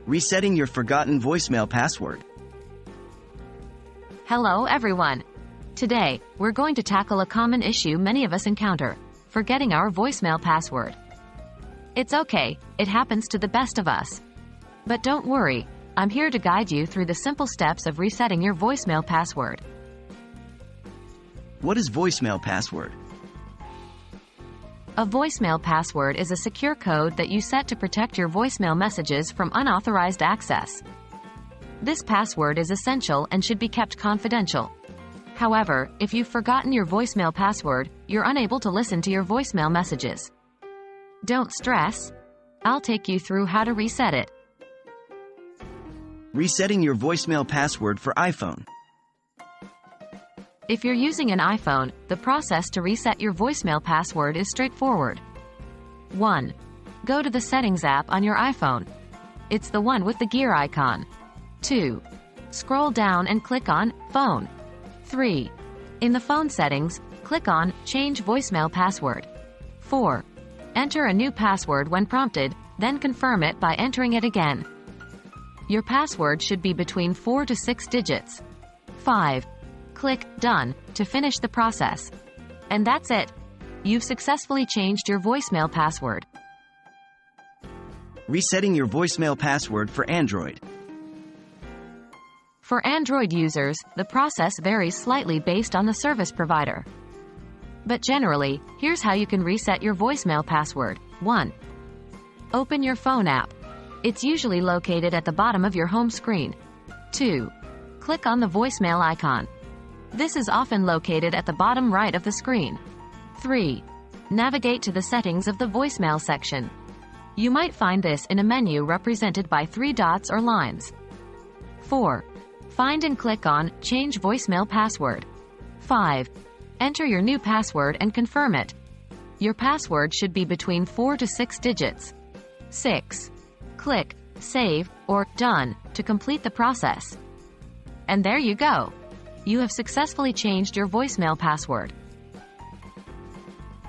Resetting your forgotten voicemail password. Hello everyone. Today, we're going to tackle a common issue many of us encounter: forgetting our voicemail password. It's okay, it happens to the best of us. But don't worry, I'm here to guide you through the simple steps of resetting your voicemail password. What is voicemail password? A voicemail password is a secure code that you set to protect your voicemail messages from unauthorized access. This password is essential and should be kept confidential. However, if you've forgotten your voicemail password, you're unable to listen to your voicemail messages. Don't stress. I'll take you through how to reset it. Resetting your voicemail password for iPhone. If you're using an iPhone, the process to reset your voicemail password is straightforward. 1. Go to the Settings app on your iPhone. It's the one with the gear icon. 2. Scroll down and click on Phone. 3. In the phone settings, click on Change Voicemail Password. 4. Enter a new password when prompted, then confirm it by entering it again. Your password should be between 4 to 6 digits. 5. Click Done to finish the process. And that's it. You've successfully changed your voicemail password. Resetting your voicemail password for Android. For Android users, the process varies slightly based on the service provider. But generally, here's how you can reset your voicemail password. 1. Open your phone app. It's usually located at the bottom of your home screen. 2. Click on the voicemail icon. This is often located at the bottom right of the screen. 3. Navigate to the settings of the voicemail section. You might find this in a menu represented by 3 dots or lines. 4. Find and click on Change Voicemail Password. 5. Enter your new password and confirm it. Your password should be between 4 to 6 digits. 6. Click Save or Done to complete the process. And there you go. You have successfully changed your voicemail password.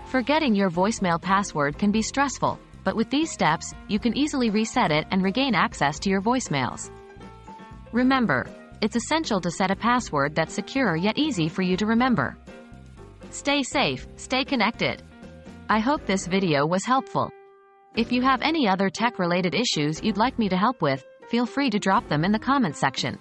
Forgetting your voicemail password can be stressful, but with these steps, you can easily reset it and regain access to your voicemails. Remember, it's essential to set a password that's secure yet easy for you to remember. Stay safe, stay connected. I hope this video was helpful. If you have any other tech-related issues you'd like me to help with, feel free to drop them in the comments section.